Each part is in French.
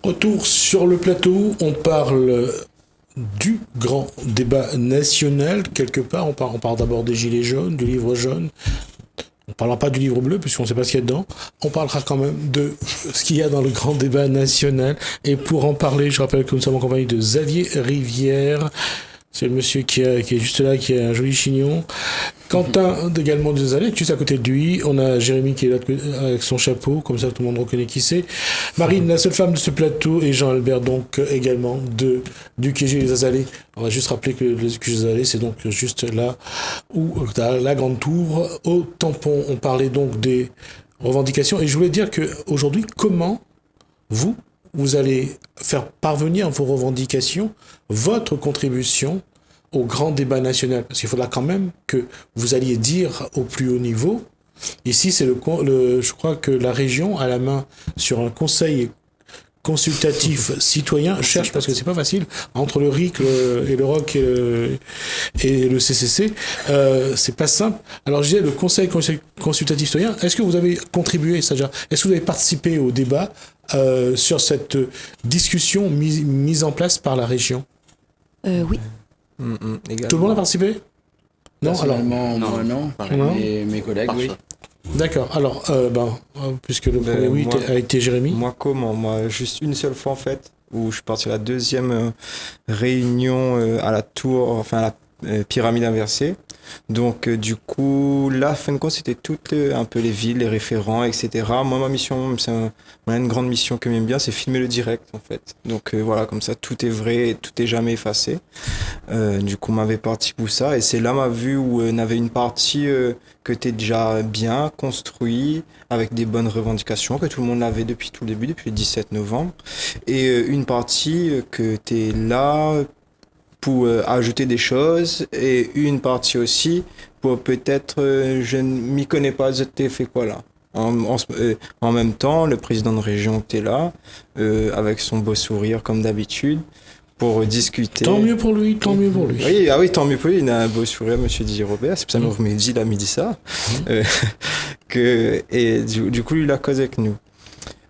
Retour sur le plateau, on parle du grand débat national, quelque part. On parle d'abord des gilets jaunes, du livre jaune. On ne parlera pas du livre bleu, puisqu'on ne sait pas ce qu'il y a dedans. On parlera quand même de ce qu'il y a dans le grand débat national. Et pour en parler, je rappelle que nous sommes en compagnie de Xavier Rivière. C'est le monsieur qui est juste là, qui a un joli chignon. Quentin, également de Zalec, juste à côté de lui. On a Jérémy qui est là avec son chapeau, comme ça tout le monde reconnaît qui c'est. Marine, la seule femme de ce plateau, et Jean-Albert, donc également du QG Les Azalées. On va juste rappeler que le QG Les Azalées, c'est donc juste là où, dans la grande tour, au tampon. On parlait donc des revendications. Et je voulais dire qu'aujourd'hui, comment vous allez faire parvenir vos revendications, votre contribution au grand débat national. Parce qu'il faudra quand même que vous alliez dire au plus haut niveau. Ici, c'est je crois que la région a la main sur un conseil consultatif citoyen. Cherche parce que c'est pas facile entre le RIC et le ROC et le CCC. C'est pas simple. Alors je disais le conseil consultatif citoyen. Est-ce que vous avez contribué, c'est-à-dire, est-ce que vous avez participé au débat sur cette discussion mise en place par la région? Oui. Tout le monde a participé? Non, alors non. Mes collègues, oui. D'accord. Alors, puisque le premier oui a été Jérémy. Moi, Moi, juste une seule fois en fait, où je suis parti à la deuxième réunion à la tour, enfin à la pyramide inversée. Donc du coup, là, fin de compte, c'était toutes un peu les villes, les référents, etc. Moi, ma mission, une grande mission que j'aime bien, c'est filmer le direct, en fait. Donc voilà, comme ça, tout est vrai, tout est jamais effacé. Du coup, on m'avait parti pour ça, et c'est là ma vue où on avait une partie que t'es déjà bien construit, avec des bonnes revendications, que tout le monde l'avait depuis tout le début, depuis le 17 novembre, et une partie que t'es là pour ajouter des choses, et une partie aussi pour peut-être, je ne m'y connais pas, t'es fait quoi là. En même temps, le président de région était là, avec son beau sourire comme d'habitude, pour discuter. Tant mieux pour lui. Oui, tant mieux pour lui. Il a un beau sourire, monsieur Didier Robert, c'est pour ça que vous m'avez dit, il a dit ça. Et du coup, il a causé avec nous.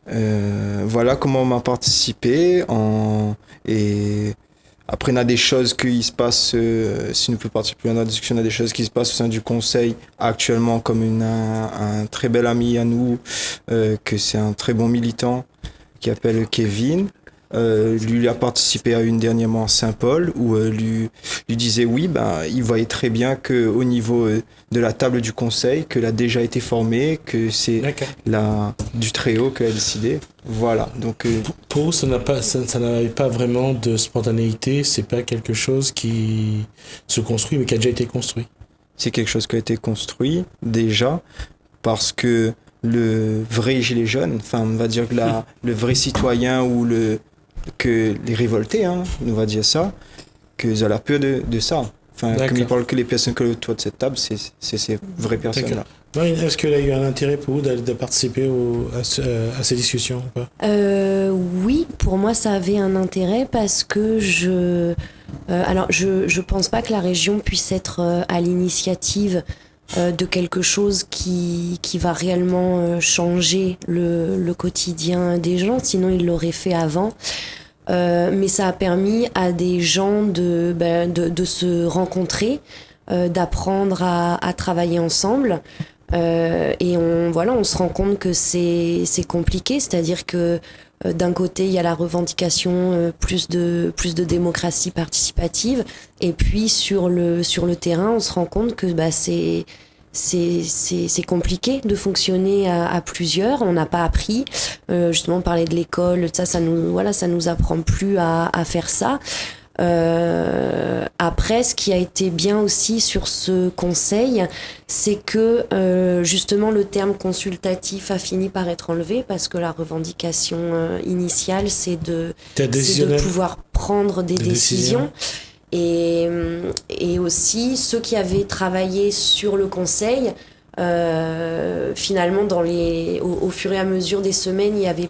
Voilà comment on m'a participé, et après, on a des choses qui se passent, si nous pouvons participer à la discussion, on a des choses qui se passent au sein du conseil actuellement, comme un très bel ami à nous, que c'est un très bon militant, qui s'appelle Kevin. Lui a participé à une dernièrement à Saint-Paul, où lui disait oui, il voyait très bien qu'au niveau de la table du conseil, qu'elle a déjà été formée, que c'est du très haut qu'elle a décidé. Voilà. Donc pour eux, ça n'avait pas vraiment de spontanéité. C'est pas quelque chose qui se construit, mais qui a déjà été construit. C'est quelque chose qui a été construit déjà, parce que le vrai gilet jaune, enfin on va dire que le vrai citoyen ou que les révoltés, on va dire ça, qu'ils ont la peur de ça. Enfin, comme ils parlent que les personnes que autour de cette table, c'est ces vraies personnes-là. Marine, est-ce qu'il y a eu un intérêt pour vous de participer à ces discussions ou pas? Oui, pour moi ça avait un intérêt parce que je pense pas que la région puisse être à l'initiative de quelque chose qui va réellement changer le quotidien des gens, sinon ils l'auraient fait avant. Mais ça a permis à des gens de se rencontrer, d'apprendre à travailler ensemble. Et on se rend compte que c'est compliqué, c'est-à-dire que d'un côté il y a la revendication plus de démocratie participative, et puis sur le terrain on se rend compte que c'est compliqué de fonctionner à plusieurs. On n'a pas appris, justement parler de l'école, ça nous apprend plus à faire ça. Après, ce qui a été bien aussi sur ce conseil, c'est que justement le terme consultatif a fini par être enlevé, parce que la revendication initiale, c'est de pouvoir prendre des décisions. Et aussi ceux qui avaient travaillé sur le conseil, finalement au fur et à mesure des semaines, il y avait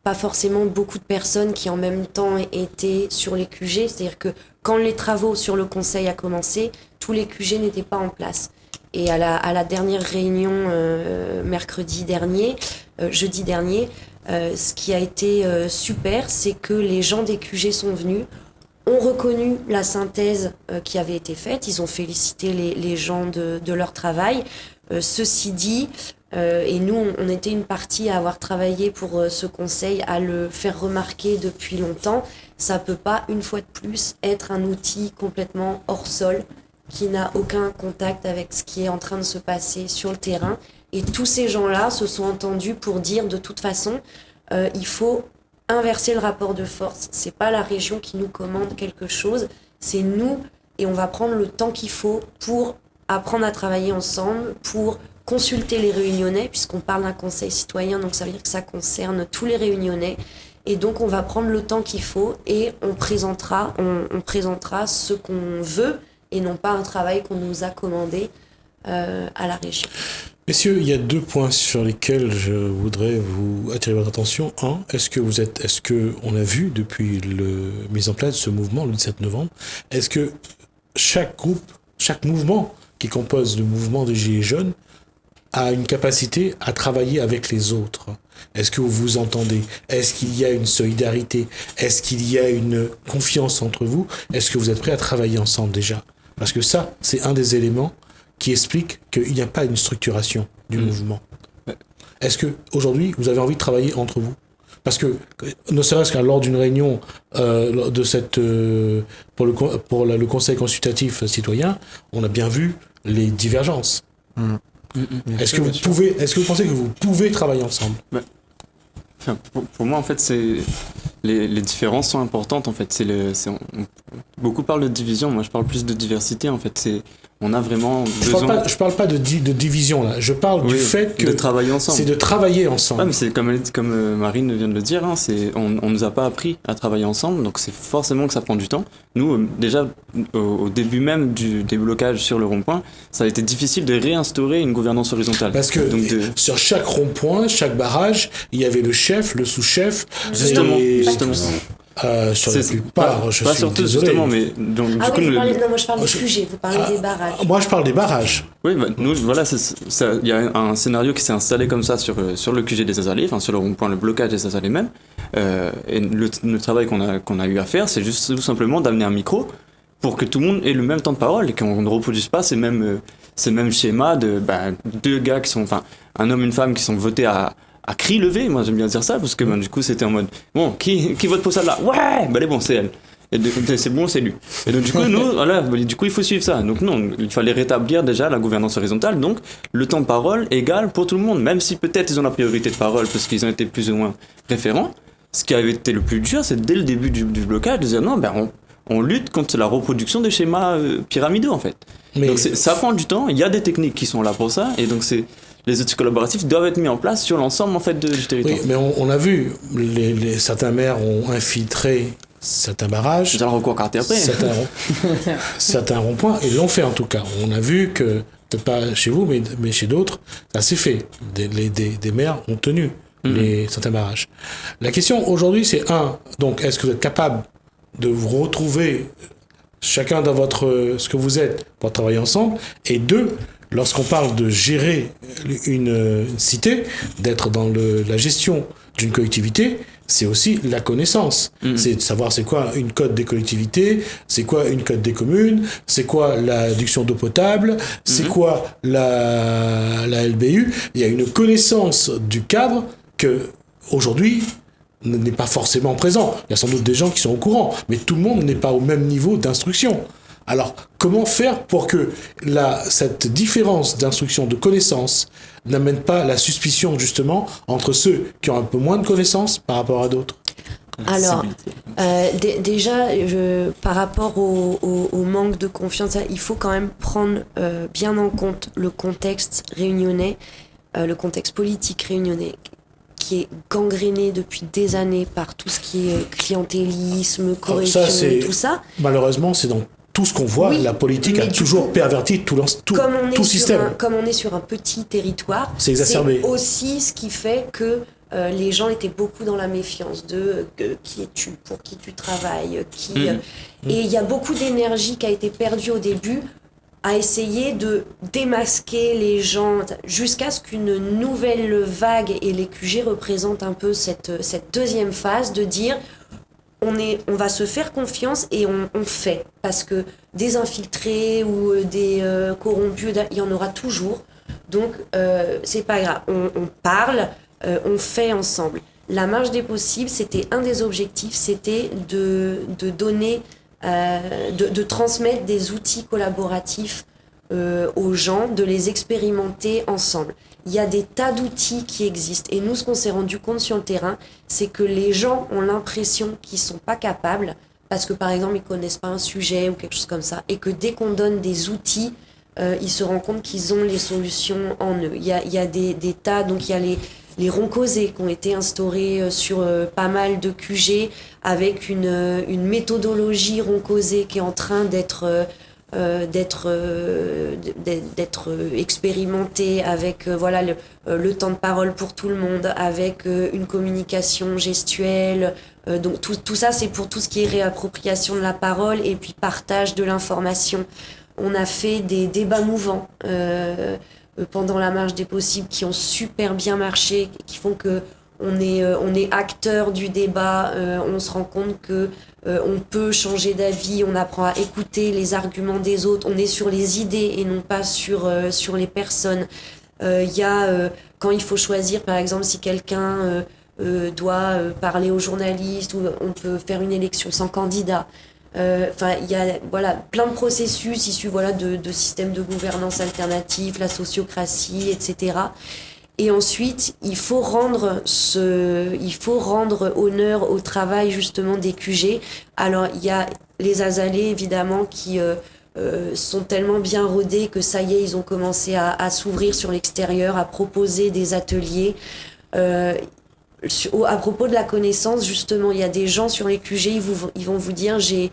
pas forcément beaucoup de personnes qui en même temps étaient sur les QG, c'est-à-dire que quand les travaux sur le conseil a commencé, tous les QG n'étaient pas en place. Et à la dernière réunion jeudi dernier, Ce qui a été super, c'est que les gens des QG sont venus, ont reconnu la synthèse qui avait été faite, ils ont félicité les gens de leur travail. Ceci dit, et nous, on était une partie à avoir travaillé pour ce conseil, à le faire remarquer depuis longtemps, ça peut pas, une fois de plus, être un outil complètement hors sol, qui n'a aucun contact avec ce qui est en train de se passer sur le terrain. Et tous ces gens-là se sont entendus pour dire, de toute façon, il faut inverser le rapport de force. C'est pas la région qui nous commande quelque chose, c'est nous, et on va prendre le temps qu'il faut pour apprendre à travailler ensemble, pour consulter les Réunionnais, puisqu'on parle d'un conseil citoyen, donc ça veut dire que ça concerne tous les Réunionnais. Et donc on va prendre le temps qu'il faut et on présentera ce qu'on veut et non pas un travail qu'on nous a commandé à la région. Messieurs, il y a 2 points sur lesquels je voudrais vous attirer votre attention. Un, est-ce que on a vu depuis la mise en place de ce mouvement le 17 novembre, est-ce que chaque groupe, chaque mouvement qui compose le mouvement des Gilets jaunes a une capacité à travailler avec les autres? Est-ce que vous vous entendez? Est-ce qu'il y a une solidarité? Est-ce qu'il y a une confiance entre vous? Est-ce que vous êtes prêts à travailler ensemble déjà? Parce que ça, c'est un des éléments qui explique qu'il n'y a pas une structuration du mouvement. Est-ce que aujourd'hui vous avez envie de travailler entre vous? Parce que, ne serait-ce qu'à lors d'une réunion de cette pour le Conseil consultatif citoyen, on a bien vu les divergences. Est-ce que vous pensez que vous pouvez travailler ensemble? Enfin, pour moi, en fait, les différences sont importantes. En fait, beaucoup parlent de division. Moi, je parle plus de diversité. En fait, on a vraiment besoin. Je parle pas de division là. Je parle du fait que de travailler ensemble. C'est de travailler ensemble. Ouais, mais c'est comme Marine vient de le dire. Hein, on nous a pas appris à travailler ensemble, donc c'est forcément que ça prend du temps. Nous, déjà au début même du déblocage sur le rond-point, ça a été difficile de réinstaurer une gouvernance horizontale. Parce que sur chaque rond-point, chaque barrage, il y avait le chef, le sous-chef. Justement. Sur la plupart, je suis surtout, désolé. Justement, mais donc, moi je parle des QG, vous parlez des barrages. Moi je parle des barrages. Oui, nous, voilà, il y a un scénario qui s'est installé comme ça sur le QG des Azalées, enfin sur le rond-point, le blocage des Azalées même. Et le travail qu'on a eu à faire, c'est juste tout simplement d'amener un micro pour que tout le monde ait le même temps de parole et qu'on ne reproduise pas ces mêmes schémas de 2 gars qui sont, enfin, un homme et une femme qui sont votés à cri levé. Moi j'aime bien dire ça parce que du coup c'était en mode bon, qui vote pour celle-là? Ouais, bah bon, c'est elle. Et c'est bon, c'est lui. Et donc du coup nous, voilà, du coup il faut suivre ça. Donc non, il fallait rétablir déjà la gouvernance horizontale, donc le temps de parole égal pour tout le monde, même si peut-être ils ont la priorité de parole parce qu'ils ont été plus ou moins référents. Ce qui avait été le plus dur, c'est dès le début du blocage de dire non, on lutte contre la reproduction des schémas pyramidaux en fait. Mais donc ça prend du temps, il y a des techniques qui sont là pour ça, et donc les outils collaboratifs doivent être mis en place sur l'ensemble en fait du territoire. Oui, mais on a vu, certains maires ont infiltré certains barrages. Ils ont le recours carte après. Certains ronds-points, ils l'ont fait en tout cas. On a vu que, peut-être pas chez vous, mais chez d'autres, ça s'est fait. Des maires ont tenu certains barrages. La question aujourd'hui, c'est donc est-ce que vous êtes capable de vous retrouver chacun dans ce que vous êtes pour travailler ensemble, et 2, lorsqu'on parle de gérer une cité, d'être dans la gestion d'une collectivité, c'est aussi la connaissance. C'est de savoir c'est quoi une cote des collectivités, c'est quoi une cote des communes, c'est quoi la réduction d'eau potable, c'est quoi la LBU. Il y a une connaissance du cadre que aujourd'hui n'est pas forcément présent. Il y a sans doute des gens qui sont au courant, mais tout le monde n'est pas au même niveau d'instruction. Alors, comment faire pour que cette différence d'instruction, de connaissances, n'amène pas la suspicion, justement, entre ceux qui ont un peu moins de connaissances par rapport à d'autres? Alors, déjà, par rapport au manque de confiance, il faut quand même prendre bien en compte le contexte réunionnais, le contexte politique réunionnais, qui est gangréné depuis des années par tout ce qui est clientélisme, corruption, tout ça. Malheureusement, c'est dans tout ce qu'on voit, la politique a toujours perverti tout système. Comme on est sur un petit territoire, c'est exacerbé. C'est aussi ce qui fait que les gens étaient beaucoup dans la méfiance de qui es-tu, pour qui tu travailles, et il y a beaucoup d'énergie qui a été perdue au début à essayer de démasquer les gens jusqu'à ce qu'une nouvelle vague, et les QG représentent un peu cette deuxième phase, de dire on va se faire confiance et on fait. Parce que des infiltrés ou des corrompus, il y en aura toujours. Donc c'est pas grave, on parle, on fait ensemble. La marche des possibles, c'était un des objectifs, c'était de donner, de transmettre des outils collaboratifs aux gens, de les expérimenter ensemble. Il y a des tas d'outils qui existent. Et nous, ce qu'on s'est rendu compte sur le terrain, c'est que les gens ont l'impression qu'ils sont pas capables, parce que par exemple, ils connaissent pas un sujet ou quelque chose comme ça, et que dès qu'on donne des outils, ils se rendent compte qu'ils ont les solutions en eux. Il y a des tas, donc il y a les ronds causés qui ont été instaurés sur pas mal de QG, avec une méthodologie rond causé qui est en train d'être expérimentée, avec voilà le temps de parole pour tout le monde, avec une communication gestuelle. Donc tout ça, c'est pour tout ce qui est réappropriation de la parole et puis partage de l'information. On a fait des débats mouvants pendant la marche des possibles qui ont super bien marché, qui font que on est acteur du débat, on se rend compte que on peut changer d'avis, on apprend à écouter les arguments des autres, on est sur les idées et non pas sur les personnes. Il y a quand il faut choisir, par exemple, si quelqu'un doit parler aux journalistes, ou on peut faire une élection sans candidat. Enfin, il y a plein de processus issus de systèmes de gouvernance alternatifs, la sociocratie, etc. Et ensuite, il faut rendre honneur au travail justement des QG. Alors, il y a les azalées évidemment qui sont tellement bien rodés que ça y est, ils ont commencé à s'ouvrir sur l'extérieur, à proposer des ateliers. À propos de la connaissance, justement, il y a des gens sur les QG, ils vont vous dire j'ai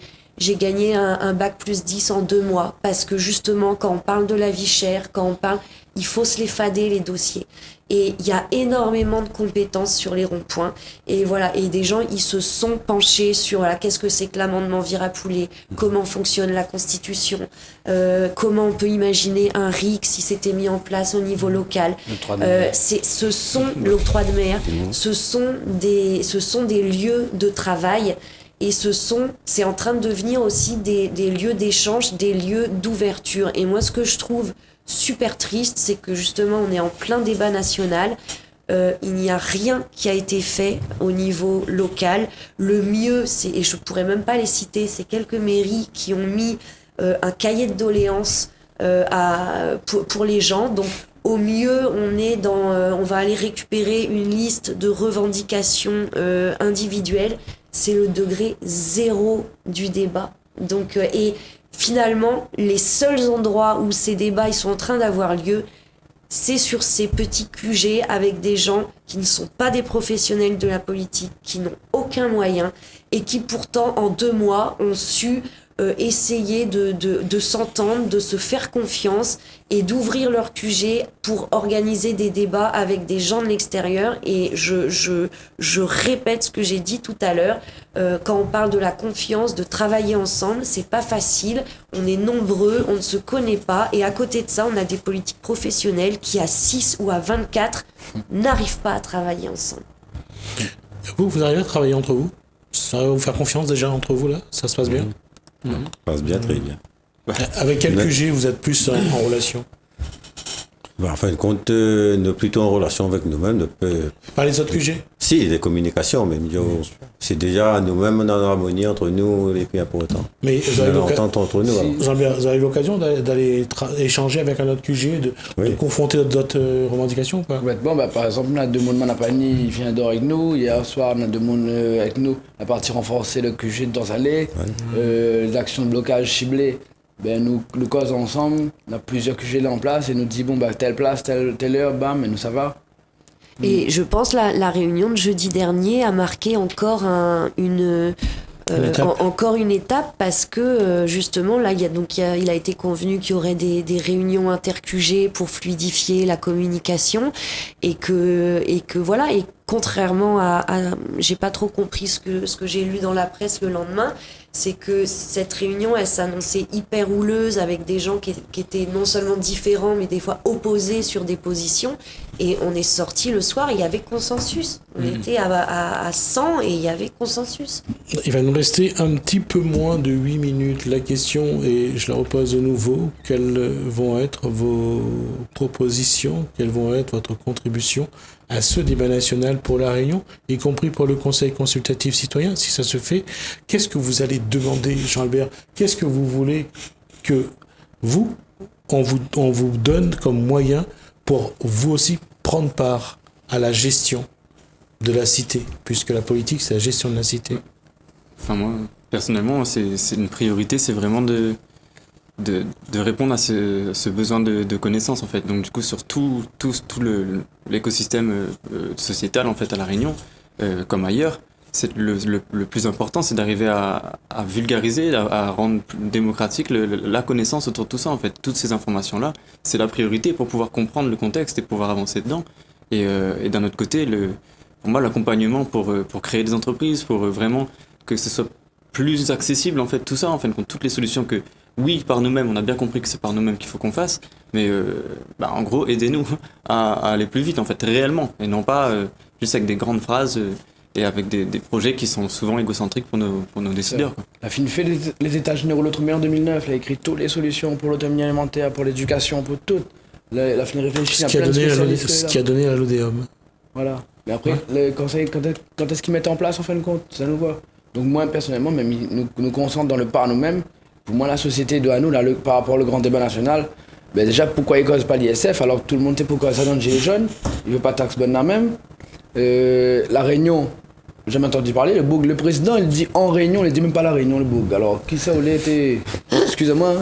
gagné un bac plus 10 en 2 mois, parce que justement, quand on parle de la vie chère, il faut se les fader, les dossiers. Et il y a énormément de compétences sur les ronds-points. Et voilà, et des gens, ils se sont penchés sur qu'est-ce que c'est que l'amendement Virapoulet, comment fonctionne la Constitution, comment on peut imaginer un RIC si c'était mis en place au niveau local. L'octroi de mer. Ce sont des lieux de travail. Et c'est en train de devenir aussi des lieux d'échange, des lieux d'ouverture. Et moi, ce que je trouve super triste, c'est que justement, on est en plein débat national. Il n'y a rien qui a été fait au niveau local. Le mieux, et je pourrais même pas les citer, c'est quelques mairies qui ont mis un cahier de doléances pour les gens. Donc, au mieux, on va aller récupérer une liste de revendications individuelles. C'est le degré 0 du débat. Donc, et finalement, les seuls endroits où ces débats ils sont en train d'avoir lieu, c'est sur ces petits QG avec des gens qui ne sont pas des professionnels de la politique, qui n'ont aucun moyen et qui pourtant, en 2 mois, ont su essayer de s'entendre, de se faire confiance et d'ouvrir leur QG pour organiser des débats avec des gens de l'extérieur. Et je répète ce que j'ai dit tout à l'heure, quand on parle de la confiance, de travailler ensemble, c'est pas facile, on est nombreux, on ne se connaît pas, et à côté de ça, on a des politiques professionnelles qui à 6 ou à 24 n'arrivent pas à travailler ensemble. Vous arrivez à travailler entre vous? Ça va vous faire confiance déjà entre vous là? Ça se passe bien? Ça passe bien, très bien. Avec quel QG vous êtes plus en relation? En fin de compte, nous sommes plutôt en relation avec nous-mêmes. Par les autres QG? Si, des communications, même. C'est déjà nous-mêmes en harmonie entre nous et puis pour autant. Mais vous avez entre nous. Vous avez l'occasion d'aller échanger avec un autre QG, de confronter d'autres revendications ou pas? Bon, par exemple, on a deux monde Manapani, il vient d'or avec nous. Hier soir, on a deux monde avec nous. À partir renforcer le QG de Dorzalé, l'action de blocage ciblée. Nous causons ensemble, on a plusieurs QG là en place et nous dit telle place, telle heure, bam, et nous ça va. Et je pense la réunion de jeudi dernier a marqué encore encore une étape, parce que justement là il a été convenu qu'il y aurait des réunions inter-QG pour fluidifier la communication et que voilà, et contrairement j'ai pas trop compris ce que j'ai lu dans la presse le lendemain, c'est que cette réunion, elle s'annonçait hyper houleuse avec des gens qui étaient non seulement différents, mais des fois opposés sur des positions. Et on est sorti le soir, il y avait consensus. On était à 100 et il y avait consensus. Il va nous rester un petit peu moins de 8 minutes. La question, et je la repose de nouveau, quelles vont être vos propositions, quelles vont être votre contribution à ce débat national pour La Réunion, y compris pour le Conseil consultatif citoyen, si ça se fait. Qu'est-ce que vous allez demander, Jean-Albert? Qu'est-ce que vous voulez que on vous donne comme moyen pour vous aussi prendre part à la gestion de la cité, puisque la politique, c'est la gestion de la cité? Enfin, moi, personnellement, c'est une priorité, c'est vraiment de répondre à ce besoin de connaissances, en fait. Donc, du coup, sur tout l'écosystème sociétal, en fait, à La Réunion, comme ailleurs, le plus important, c'est d'arriver à vulgariser, à rendre plus démocratique la connaissance autour de tout ça, en fait. Toutes ces informations-là, c'est la priorité pour pouvoir comprendre le contexte et pouvoir avancer dedans. Et d'un autre côté, pour moi, l'accompagnement pour créer des entreprises, pour vraiment que ce soit plus accessible, en fait, tout ça, en fait, toutes les solutions que, oui, par nous-mêmes, on a bien compris que c'est par nous-mêmes qu'il faut qu'on fasse, mais en gros, aidez-nous à aller plus vite, en fait, réellement, et non pas juste avec des grandes phrases et avec des projets qui sont souvent égocentriques pour nos décideurs, quoi. La FINFE, les États généraux de l'autonomie en 2009, elle a écrit toutes les solutions pour l'autonomie alimentaire, pour l'éducation, pour tout. La FINFE réfléchit à plein de spécialistes. Ce qui a donné à l'ODEOM. Voilà. Mais après, le conseil, quand est-ce qu'ils mettent en place, en fin de compte, ça nous voit. Donc moi, personnellement, même nous concentre dans le par nous-mêmes. Pour moi, la société doit à nous, là, par rapport au grand débat national, ben déjà, pourquoi ils ne causent pas l'ISF, alors que tout le monde sait pourquoi ça donne chez les jeunes. Ils ne veulent pas de taxe bonne là même. La Réunion, j'ai jamais entendu parler. Le président, il dit en Réunion, il dit même pas La Réunion, le Boug. Alors, qui ça, voulait été... Excusez-moi.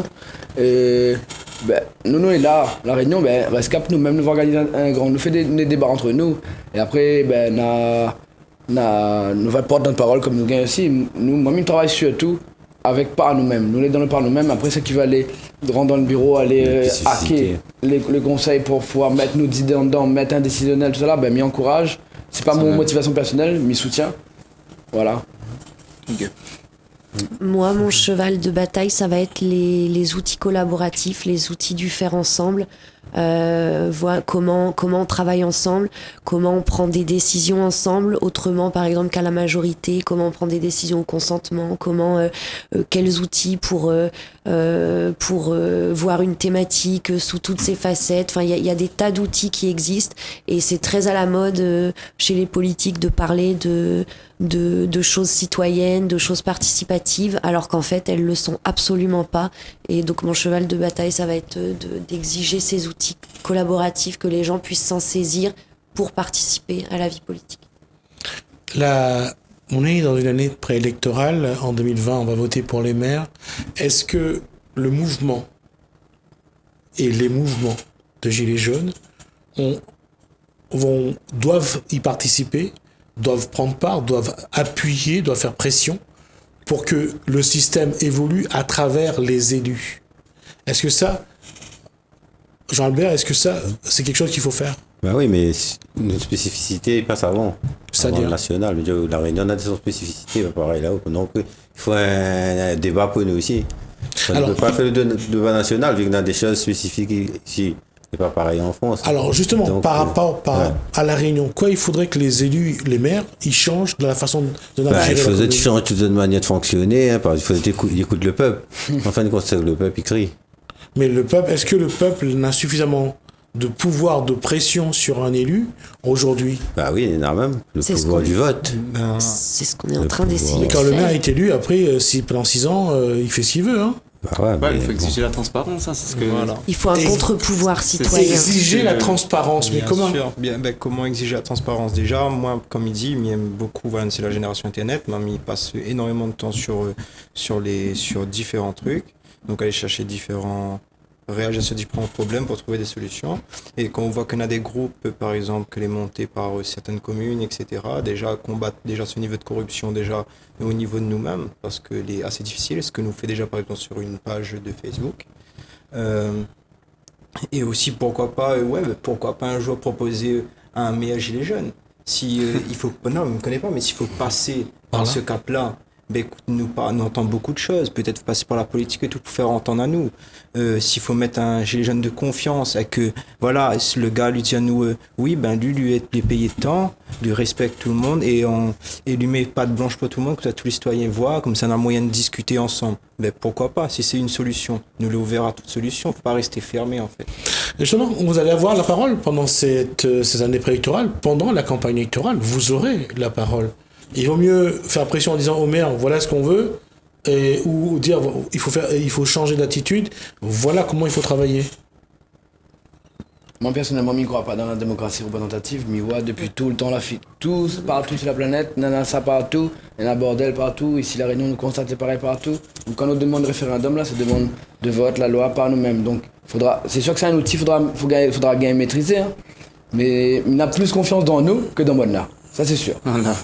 Nous est là, La Réunion, rescape nous-mêmes, nous organiser nous fait des débats entre nous. Et après, nous va porter notre parole comme nous gagnons aussi. Moi, je travaille surtout avec par nous-mêmes. Nous, on est dans le par nous-mêmes. Après, ceux qui veulent aller rentrer dans le bureau, aller hacker le conseil pour pouvoir mettre nos idées dedans, mettre un décisionnel, tout ça là, m'y encourage. C'est pas mon motivation personnelle, m'y soutient. Voilà. Okay. Moi, mon cheval de bataille, ça va être les outils collaboratifs, les outils du faire ensemble. Voir comment on travaille ensemble, comment on prend des décisions ensemble, autrement par exemple qu'à la majorité, comment on prend des décisions au consentement, quels outils pour voir une thématique sous toutes ses facettes. Enfin, il y a des tas d'outils qui existent et c'est très à la mode chez les politiques de parler de choses citoyennes, de choses participatives, alors qu'en fait elles le sont absolument pas. Et donc mon cheval de bataille, ça va être d'exiger ces outils collaboratifs, que les gens puissent s'en saisir pour participer à la vie politique. On est dans une année préélectorale. En 2020, on va voter pour les maires. Est-ce que le mouvement et les mouvements de Gilets jaunes doivent y participer, doivent prendre part, doivent appuyer, doivent faire pression pour que le système évolue à travers les élus? Est-ce que ça, Jean-Albert, c'est quelque chose qu'il faut faire? Ben oui, mais notre spécificité passe avant. C'est-à-dire le national. La Réunion a son spécificité, pareil là-haut. Donc, il faut un débat pour nous aussi. On ne peut pas faire le débat national, vu qu'on a des choses spécifiques ici. C'est pas pareil en France. Alors, justement, donc, par rapport à La Réunion, il faudrait que les élus, les maires, ils changent de la façon de il faudrait qu'ils changent toute une manière de fonctionner. Il faudrait qu'ils écoutent le peuple. En fin de compte, le peuple, il crie. Mais le peuple, est-ce que le peuple n'a suffisamment de pouvoir de pression sur un élu aujourd'hui? Bah oui, il y en a même. Le pouvoir du vote. C'est ce qu'on est en train d'essayer. Et quand le maire est élu, après, pendant 6 ans, il fait ce qu'il veut. Hein. Il faut exiger la transparence. Hein, c'est ce que... Voilà. Il faut un contre-pouvoir citoyen. Exiger la transparence. Mais comment comment exiger la transparence? Déjà, moi, comme il dit, il aime beaucoup, c'est la génération Internet. Il passe énormément de temps sur différents trucs. Donc, aller chercher réagir à ces différents problèmes pour trouver des solutions. Et quand on voit qu'on a des groupes, par exemple, que les montés par certaines communes, etc., déjà combattre ce niveau de corruption déjà au niveau de nous-mêmes, parce que c'est assez difficile, ce que nous fait déjà par exemple sur une page de Facebook. Et aussi pourquoi pas un jour proposer un meilleur gilet jaune. Si il faut, non, on ne connaît pas, mais s'il faut passer par Voilà. ce cap-là, ben écoute, nous entend beaucoup de choses. Peut-être passer par la politique et tout pour faire entendre à nous. S'il faut mettre un gilet jaune de confiance et que, voilà, le gars lui dit à nous, oui, ben lui est payé tant, lui respecte tout le monde et lui met pas de blanche pour tout le monde, que tous les citoyens voient, comme ça on a moyen de discuter ensemble. Ben pourquoi pas, si c'est une solution. Nous l'est ouvert à toute solution, faut pas rester fermé en fait. Et justement, vous allez avoir la parole pendant ces années préélectorales, pendant la campagne électorale, vous aurez la parole. Il vaut mieux faire pression en disant au maire, voilà ce qu'on veut, ou dire, il faut changer d'attitude, voilà comment il faut travailler. Moi personnellement, je ne crois pas dans la démocratie représentative, mais ouais, depuis tout le temps, tous partout sur la planète, il y en a ça partout, il y en a bordel partout, ici la Réunion nous constate pareil partout. Donc quand on demande référendum, là, c'est demande de vote la loi par nous-mêmes. Donc c'est sûr que c'est un outil, faudra bien maîtriser, hein, mais on a plus confiance dans nous que dans Bonne là, ça c'est sûr. Voilà.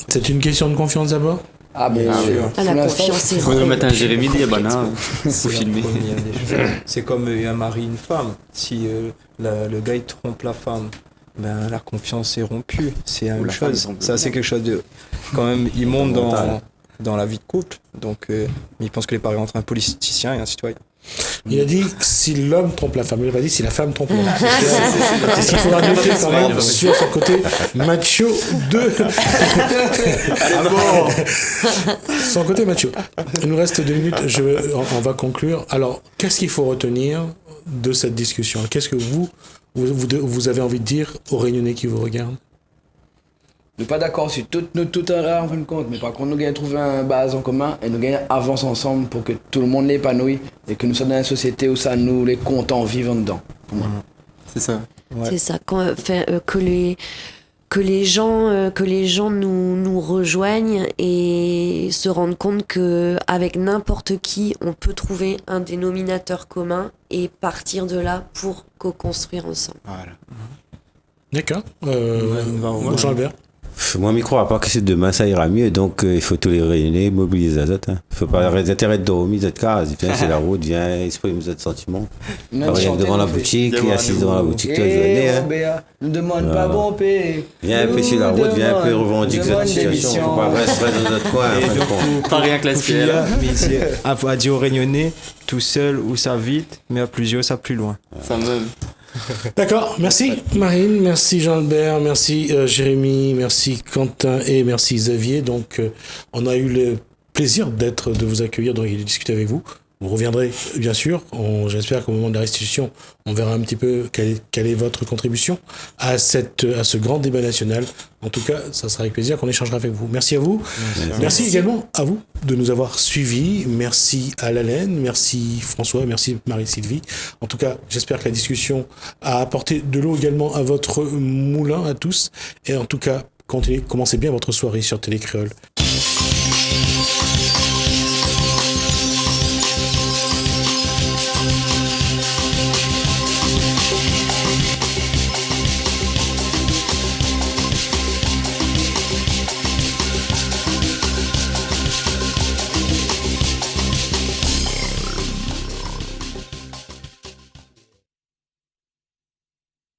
C'est une question de confiance d'abord. Ah ben La confiance est Faudrait mettre un Jérémy Diabana pour C'est filmer. la première des choses. C'est comme un mari, une femme. Si le gars il trompe la femme, ben la confiance est rompue. C'est la Ou même la femme chose. trompe le Ça c'est quelque chose de quand même immonde dans la vie de couple. Donc il pense que les parents entre un politicien et un citoyen. Il a dit si l'homme trompe la femme, il n'a pas dit si la femme trompe l'homme. C'est ce qu'il faudra noter quand même sur son côté macho de... Son côté macho. Il nous reste 2 minutes, on va conclure. Alors, qu'est-ce qu'il faut retenir de cette discussion? Qu'est-ce que vous avez envie de dire aux Réunionnais qui vous regardent? Nous pas d'accord sur tout là en fin de compte, mais par contre nous gagnons trouver un base en commun et nous gagnons avance ensemble pour que tout le monde l'épanouisse et que nous sommes dans une société où ça nous les contents vivant dedans. Pour moi. C'est ça. Ouais. C'est ça, que les gens nous rejoignent et se rendent compte que avec n'importe qui, on peut trouver un dénominateur commun et partir de là pour co-construire ensemble. Voilà. D'accord. Ouais. Jean-Albert. Moi, je ne crois pas que c'est demain, ça ira mieux. Donc, il faut tous les réunir, mobiliser les autres. Il ne faut pas arrêter de dormir, cette case. Viens, c'est la route, viens exprimer nos sentiments. Rien devant la boutique, assis devant la boutique toute la journée. Hein. Ne demande pas bon paix. Viens un peu sur la route, viens un peu revendiquer cette situation. Il ne faut pas rester dans notre coin. en fin de compte. Pas rien que la Pour SPL. finir, mais ici, à dire aux Réunionnais, tout seul ou ça vite, mais à plusieurs ça plus loin. Ça me... D'accord, merci Marine, merci Jean-Albert, merci Jérémy, merci Quentin et merci Xavier. Donc on a eu le plaisir de vous accueillir, de discuter avec vous. Vous reviendrez bien sûr, j'espère qu'au moment de la restitution, on verra un petit peu quelle est votre contribution à ce grand débat national. En tout cas, ça sera avec plaisir qu'on échangera avec vous. Merci à vous. Merci également à vous de nous avoir suivis. Merci à Lalaine, merci François, merci Marie-Sylvie. En tout cas, j'espère que la discussion a apporté de l'eau également à votre moulin à tous. Et en tout cas, commencez bien votre soirée sur Télé Créole.